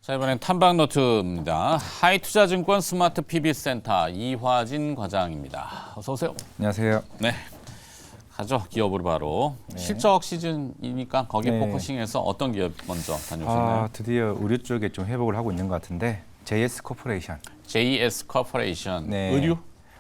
자, 이번엔 탐방노트입니다. 하이투자증권 스마트 PB센터 이화진 과장입니다. 어서 오세요. 안녕하세요. 네, 가죠. 기업으로 바로. 실적 시즌이니까 거기에 포커싱해서 어떤 기업 먼저 다녀오셨나요? 드디어 의류 쪽에 좀 회복을 하고 있는 것 같은데 JS 코퍼레이션. JS 코퍼레이션. 네. 의류?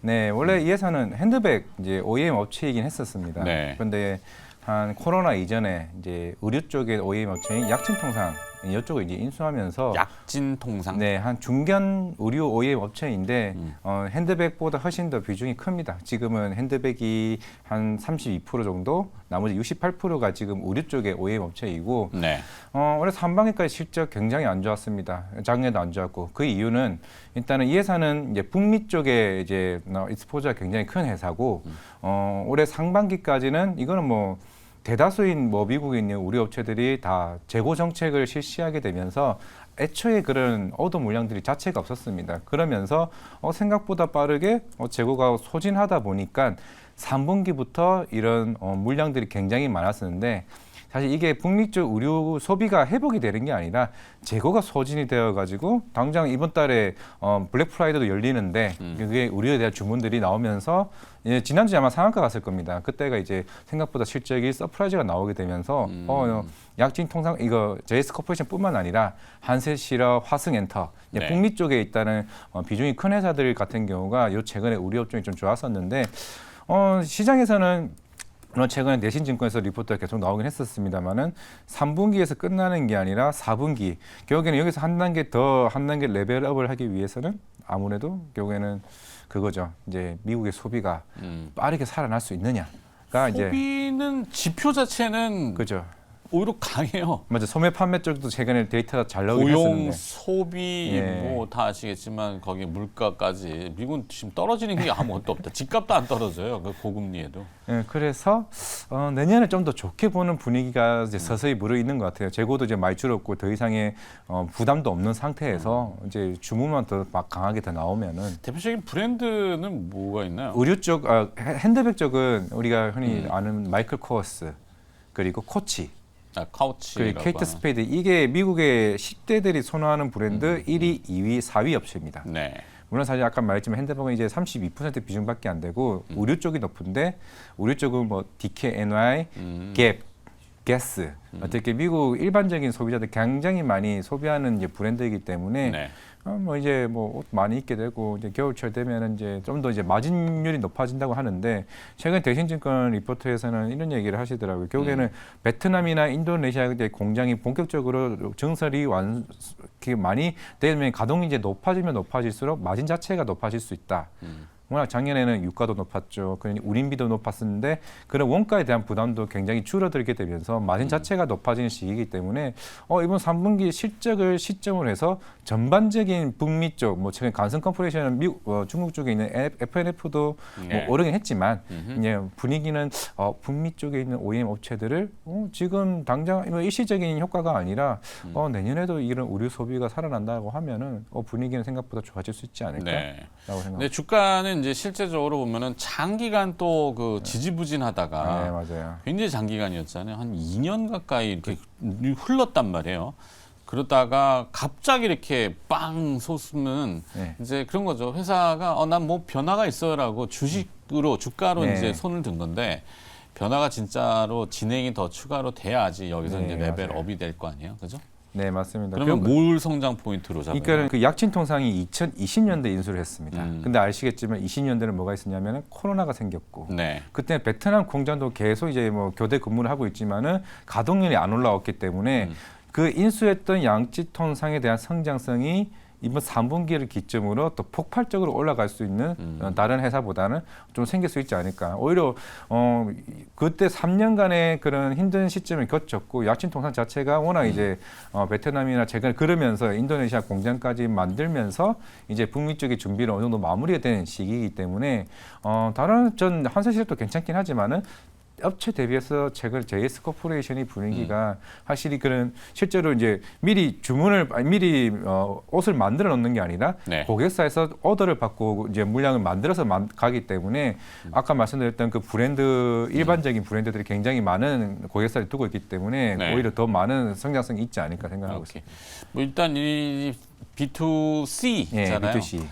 네, 원래 이 회사는 핸드백 이제 OEM 업체이긴 했었습니다. 네. 그런데 한 코로나 이전에 이제 의류 쪽의 OEM 업체인 약진통상 이쪽을 이제 인수하면서 약진통상. 네, 한 중견 의류 OEM 업체인데 핸드백보다 훨씬 더 비중이 큽니다. 지금은 핸드백이 한 32% 정도, 나머지 68%가 지금 의류 쪽의 OEM 업체이고 네. 올해 상반기까지 실적 굉장히 안 좋았습니다. 작년에도 안 좋았고 그 이유는 일단은 이 회사는 이제 북미 쪽에 이제 익스포저가 굉장히 큰 회사고 올해 상반기까지는 이거는 뭐 대다수인 뭐 미국에 있는 우리 업체들이 다 재고 정책을 실시하게 되면서 애초에 그런 오더 물량들이 자체가 없었습니다. 그러면서 생각보다 빠르게 재고가 소진하다 보니까 3분기부터 이런 물량들이 굉장히 많았었는데 사실 이게 북미 쪽 의류 소비가 회복이 되는 게 아니라 재고가 소진이 되어가지고 당장 이번 달에 블랙 프라이데이도 열리는데 그게 의류에 대한 주문들이 나오면서 지난주에 아마 상한가 갔을 겁니다. 그때가 이제 생각보다 실적이 서프라이즈가 나오게 되면서 약진통상 이거 JS 코퍼레이션뿐만 아니라 한세실업, 화승엔터 네. 북미 쪽에 있다는 비중이 큰 회사들 같은 경우가 요 최근에 의류 업종이 좀 좋았었는데 시장에서는 물론 최근에 내신증권에서 리포트가 계속 나오긴 했었습니다만은 3분기에서 끝나는 게 아니라 4분기 결국에는 여기서 한 단계 레벨업을 하기 위해서는 아무래도 결국에는 그거죠. 이제 미국의 소비가 빠르게 살아날 수 있느냐가 이제 소비는 지표 자체는 그죠. 오히려 강해요. 맞아. 소매 판매 쪽도 최근에 데이터가 잘 나오긴 고용, 했었는데. 소비 예. 뭐 다 아시겠지만 거기 물가까지 미국은 지금 떨어지는 게 아무것도 없다. 집값도 안 떨어져요. 그 고금리에도. 예, 그래서 내년에 좀 더 좋게 보는 분위기가 이제 서서히 무르익는 것 같아요. 재고도 이제 많이 줄었고 더 이상의 부담도 없는 상태에서 이제 주문만 더 막 강하게 더 나오면은 대표적인 브랜드는 뭐가 있나요? 의류 쪽, 핸드백 쪽은 우리가 흔히 아는 마이클 코어스 그리고 코치 카우치. 그리고 케이트 스페이드 이게 미국의 10대들이 선호하는 브랜드 1위, 2위, 4위 업체입니다. 네. 물론 사실 아까 말했지만 핸드백은 이제 32% 비중밖에 안 되고 의류 쪽이 높은데 의류 쪽은 뭐 DKNY, 갭, 게스 어떻게 미국 일반적인 소비자들 굉장히 많이 소비하는 이제 브랜드이기 때문에 네. 뭐 이제 뭐 옷 많이 입게 되고 이제 겨울철 되면은 이제 좀 더 이제 마진율이 높아진다고 하는데 최근 대신증권 리포트에서는 이런 얘기를 하시더라고요. 결국에는 베트남이나 인도네시아 이제 공장이 본격적으로 증설이 많이 되면 가동이 이제 높아지면 높아질수록 마진 자체가 높아질 수 있다. 워낙 작년에는 유가도 높았죠. 그러니 운임비도 높았었는데 그런 원가에 대한 부담도 굉장히 줄어들게 되면서 마진 자체가 높아지는 시기이기 때문에 이번 3분기 실적을 시점으로 해서 전반적인 북미 쪽, 뭐 최근 간성 컴포레이션은 중국 쪽에 있는 FNF도 네. 뭐 오르긴 했지만 이제 분위기는 북미 쪽에 있는 OEM 업체들을 지금 당장 일시적인 효과가 아니라 내년에도 이런 의류 소비가 살아난다고 하면은 분위기는 생각보다 좋아질 수 있지 않을까라고 네. 생각합니다. 근데 주가는 이제 실제적으로 보면은 장기간 또 그 지지부진하다가 네, 맞아요. 굉장히 장기간이었잖아요. 한 2년 가까이 이렇게 흘렀단 말이에요. 그러다가 갑자기 이렇게 빵 솟으면 네. 이제 그런 거죠. 회사가 난 뭐 변화가 있어요라고 주식으로 주가로 네. 이제 손을 든 건데 변화가 진짜로 진행이 더 추가로 돼야지 여기서 네, 이제 맞아요. 레벨업이 될 거 아니에요, 그죠? 네, 맞습니다. 그러면 뭘 성장 포인트로 잡아요? 그러니까 그 약진통상이 2020년대 인수를 했습니다. 근데 아시겠지만 20년대는 뭐가 있었냐면은 코로나가 생겼고 네. 그때 베트남 공장도 계속 이제 뭐 교대 근무를 하고 있지만은 가동률이 안 올라왔기 때문에 그 인수했던 양진통상에 대한 성장성이 이번 3분기를 기점으로 또 폭발적으로 올라갈 수 있는 다른 회사보다는 좀 생길 수 있지 않을까. 오히려 그때 3년간의 그런 힘든 시점을 거쳤고 약진통상 자체가 워낙 이제 베트남이나 최근 그러면서 인도네시아 공장까지 만들면서 이제 북미 쪽의 준비를 어느 정도 마무리가 되는 시기이기 때문에 다른 전 한세실도 괜찮긴 하지만은 업체 대비해서 최근 JS 코퍼레이션이 분위기가 확실히 그런 실제로 이제 미리 옷을 만들어 놓는 게 아니라 네. 고객사에서 오더를 받고 이제 물량을 만들어서 가기 때문에 아까 말씀드렸던 그 브랜드 일반적인 브랜드들이 굉장히 많은 고객사를 두고 있기 때문에 네. 오히려 더 많은 성장성이 있지 않을까 생각하고 오케이. 있습니다. 뭐 일단 이 B2C잖아요. 예, B2C.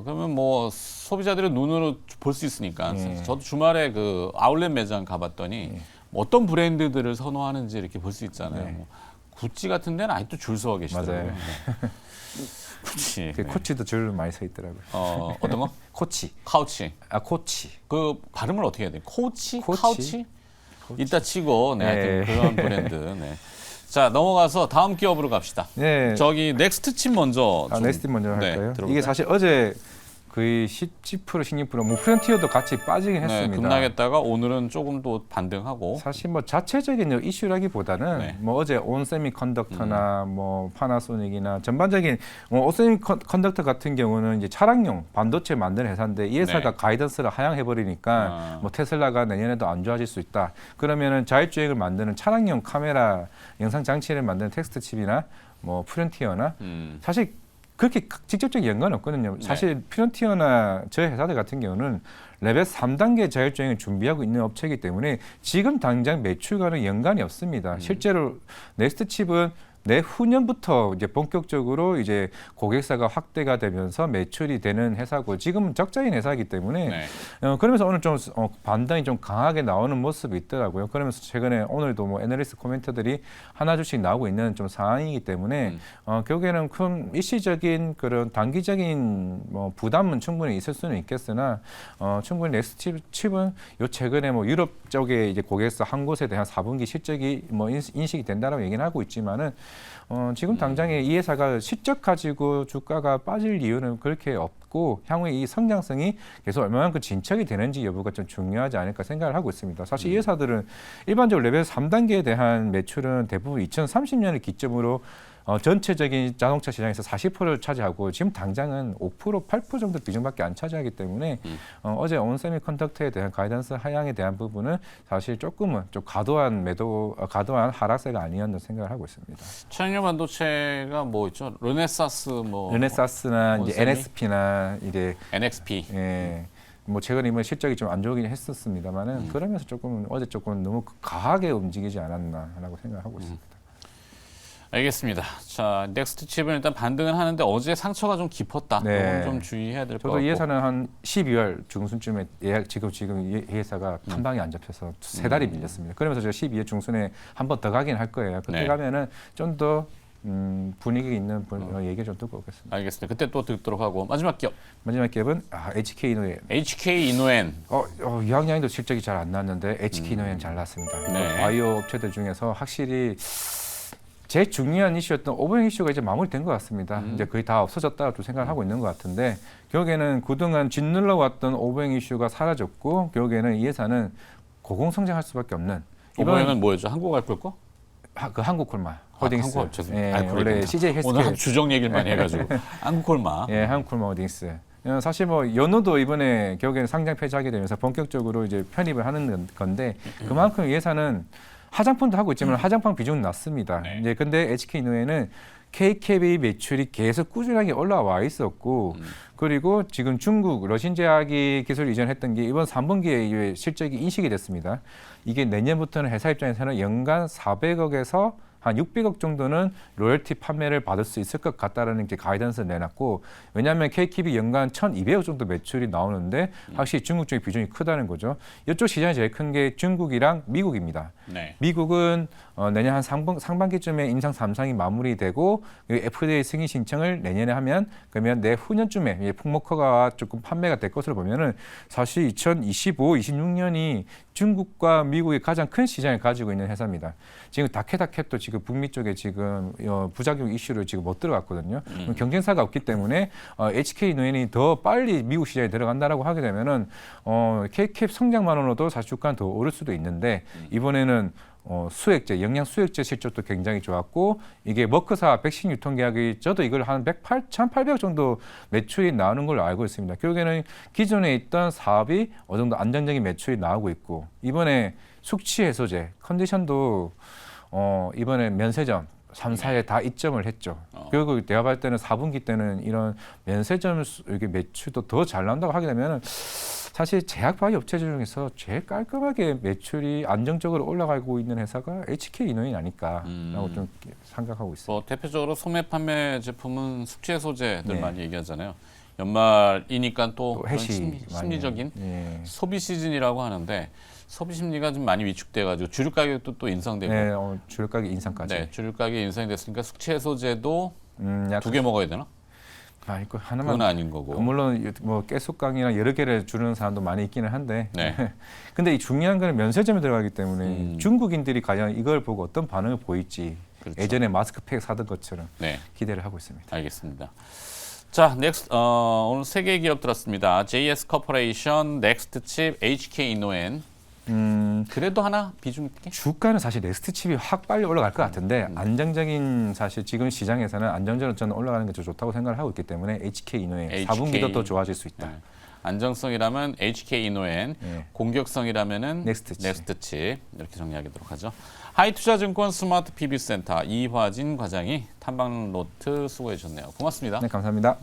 그러면 뭐 소비자들의 눈으로 볼 수 있으니까 예. 저도 주말에 그 아울렛 매장 가봤더니 예. 뭐 어떤 브랜드들을 선호하는지 이렇게 볼 수 있잖아요. 네. 뭐 구찌 같은 데는 아직도 줄 서 계시더라고요. 맞아요. 네. 구찌. 그 네. 코치도 줄 많이 서 있더라고요. 어떤 거? 코치. 카우치. 코치. 그 발음을 어떻게 해야 돼요? 코치? 코치? 카우치? 이따 치고 네, 하여튼 네. 그런 브랜드. 네. 자 넘어가서 다음 기업으로 갑시다. 네. 저기 넥스트칩 먼저 좀, 넥스트 먼저 네, 할까요? 들어볼까요? 이게 사실 어제 거의 17%, 16%, 뭐 프론티어도 같이 빠지긴 네, 했습니다. 급락했다가 오늘은 조금 또 반등하고. 사실 뭐 자체적인 이슈라기보다는 네. 뭐 어제 온세미컨덕터나 뭐 파나소닉이나 전반적인 온세미컨덕터 같은 경우는 이제 차량용 반도체 만드는 회사인데 이 회사가 네. 가이던스를 하향해 버리니까 뭐 테슬라가 내년에도 안 좋아질 수 있다. 그러면은 자율주행을 만드는 차량용 카메라 영상 장치를 만드는 텍스트 칩이나 뭐 프론티어나 사실 그렇게 직접적인 연관은 없거든요. 사실 프론티어나 저희 회사들 같은 경우는 레벨 3단계 자율주행을 준비하고 있는 업체이기 때문에 지금 당장 매출과는 연관이 없습니다. 실제로 넥스트 칩은 내후년부터 이제 본격적으로 이제 고객사가 확대가 되면서 매출이 되는 회사고 지금은 적자인 회사이기 때문에 네. 그러면서 오늘 좀 반등이 좀 강하게 나오는 모습이 있더라고요. 그러면서 최근에 오늘도 뭐 애널리스트 코멘터들이 하나둘씩 나오고 있는 좀 상황이기 때문에 결국에는 큰 일시적인 그런 단기적인 뭐 부담은 충분히 있을 수는 있겠으나 충분히 넥스트 칩은 요 최근에 뭐 유럽 쪽에 이제 고객사 한 곳에 대한 4분기 실적이 뭐 인식이 된다라고 얘기는 하고 있지만은 지금 당장에 이 회사가 실적 가지고 주가가 빠질 이유는 그렇게 없고 향후에 이 성장성이 계속 얼마만큼 진척이 되는지 여부가 좀 중요하지 않을까 생각을 하고 있습니다. 사실 이 회사들은 일반적으로 레벨 3단계에 대한 매출은 대부분 2030년을 기점으로 전체적인 자동차 시장에서 40%를 차지하고 지금 당장은 5%, 8% 정도 비중밖에 안 차지하기 때문에 어제 온세미컨덕터에 대한 가이던스 하향에 대한 부분은 사실 조금은 좀 과도한 하락세가 아니었나 생각을 하고 있습니다. 차량용 반도체가 뭐 있죠? 르네사스나 이제 온세미? NXP나 이제 NXP. 예. 뭐 최근에 이번 실적이 좀 안 좋긴 했었습니다만은 그러면서 조금 어제 조금 너무 과하게 움직이지 않았나라고 생각하고 있습니다. 알겠습니다. 자, 넥스트 칩은 일단 반등은 하는데 어제 상처가 좀 깊었다. 네. 이건 좀 주의해야 될 것 같고. 저도 이 회사는 한 12월 중순쯤에 예약 지금 이 회사가 한 방에 안 잡혀서 세 달이 밀렸습니다. 그러면서 제가 12월 중순에 한 번 더 가긴 할 거예요. 그때 네. 가면은 좀 더 분위기 있는 얘기 좀 듣고 오겠습니다. 알겠습니다. 그때 또 듣도록 하고 마지막 기업 마지막 기업은 HK 이노엔. HK 이노엔. 유학양도 실적이 잘 안 났는데 HK 이노엔 잘 났습니다. 네. 바이오 업체들 중에서 확실히 제일 중요한 이슈였던 오버행 이슈가 이제 마무리된 것 같습니다. 이제 거의 다 없어졌다고 좀 생각을 하고 있는 것 같은데 결국에는 그동안 짓눌러 왔던 오버행 이슈가 사라졌고 결국에는 이 회사는 고공성장할 수밖에 없는 이번에는 뭐였죠? 한국알콜 거? 그 한국콜마 홀딩스. 한국알 죄송해요. 예, 알콜 원래 얘기구나. CJ 오늘 헬스케어. 한 주정 얘기를 많이 해가지고 한국콜마. 예, 한국콜마 홀딩스. 사실 뭐 연호도 이번에 결국에는 상장 폐지하게 되면서 본격적으로 이제 편입을 하는 건데 그만큼 이 회사는 화장품도 하고 있지만 화장품 비중은 낮습니다. 네. 이제 근데 HK 이노엔은 K캡의 매출이 계속 꾸준하게 올라와 있었고 그리고 지금 중국 러신제약이 기술 이전했던 게 이번 3분기에 실적이 인식이 됐습니다. 이게 내년부터는 회사 입장에서는 연간 400억에서 한 600억 정도는 로열티 판매를 받을 수 있을 것 같다라는 게 가이던스를 내놨고 왜냐하면 K캡이 연간 1,200억 정도 매출이 나오는데 확실히 중국 쪽의 비중이 크다는 거죠. 이쪽 시장이 제일 큰 게 중국이랑 미국입니다. 네. 미국은 내년 한 상반기쯤에 임상 3상이 마무리되고 FDA 승인 신청을 내년에 하면 그러면 내후년쯤에 풍모커가 조금 판매가 될 것으로 보면은 사실 2025, 26년이 중국과 미국의 가장 큰 시장을 가지고 있는 회사입니다. 지금 다케다켓도 지금 북미 쪽에 지금 부작용 이슈를 지금 못 들어갔거든요. 경쟁사가 없기 때문에 HK 노엔이 더 빨리 미국 시장에 들어간다라고 하게 되면은 K캡 성장만으로도 사실 주가는 더 오를 수도 있는데 이번에는 수액제, 영양 수액제 실적도 굉장히 좋았고 이게 머크사 백신 유통계약이 저도 이걸 한 1,800억 정도 매출이 나오는 걸로 알고 있습니다. 결국에는 기존에 있던 사업이 어느 정도 안정적인 매출이 나오고 있고 이번에 숙취 해소제 컨디션도 이번에 면세점 3, 4에 다 입점을 했죠. 그리고 내가 봤을 때는 4분기 때는 이런 면세점 이게 매출도 더 잘 나온다고 하게 되면은 사실 제약바이오 업체 중에서 제일 깔끔하게 매출이 안정적으로 올라가고 있는 회사가 HK 이노인 아닐까라고 좀 생각하고 있어요. 뭐 대표적으로 소매 판매 제품은 숙취 해소제들 네. 많이 얘기하잖아요. 연말이니까 또 또 그런 해시 심리적인 예. 소비 시즌이라고 하는데 소비 심리가 좀 많이 위축돼가지고 주류 가격도 또 인상되고, 네, 주류 가격 인상까지. 네, 주류 가격이 인상됐으니까 숙취 해소제도 약간 2개 먹어야 되나? 이거 그건 하나만. 아닌 거고. 물론 뭐 깨숙강이나 여러 개를 주는 사람도 많이 있기는 한데. 네. 근데 이 중요한 거는 면세점에 들어가기 때문에 중국인들이 과연 이걸 보고 어떤 반응을 보일지 그렇죠. 예전에 마스크팩 사던 것처럼 네, 기대를 하고 있습니다. 알겠습니다. 자, 넥스트 오늘 세 개의 기업 들었습니다. JS 코퍼레이션, 넥스트칩, HK 이노엔. 그래도 하나 비중 있게? 주가는 사실 넥스트 칩이 확 빨리 올라갈 것 같은데 안정적인 사실 지금 시장에서는 안정적으로 저는 올라가는 게 더 좋다고 생각을 하고 있기 때문에 HK 이노엔 HK. 4분기도 더 좋아질 수 있다. 네. 안정성이라면 HK 이노엔, 네. 공격성이라면은 넥스트칩. 넥스트칩 이렇게 정리하도록 하죠. 하이투자증권 스마트 PB센터 이화진 과장이 탐방노트 수고해 주셨네요. 고맙습니다. 네, 감사합니다.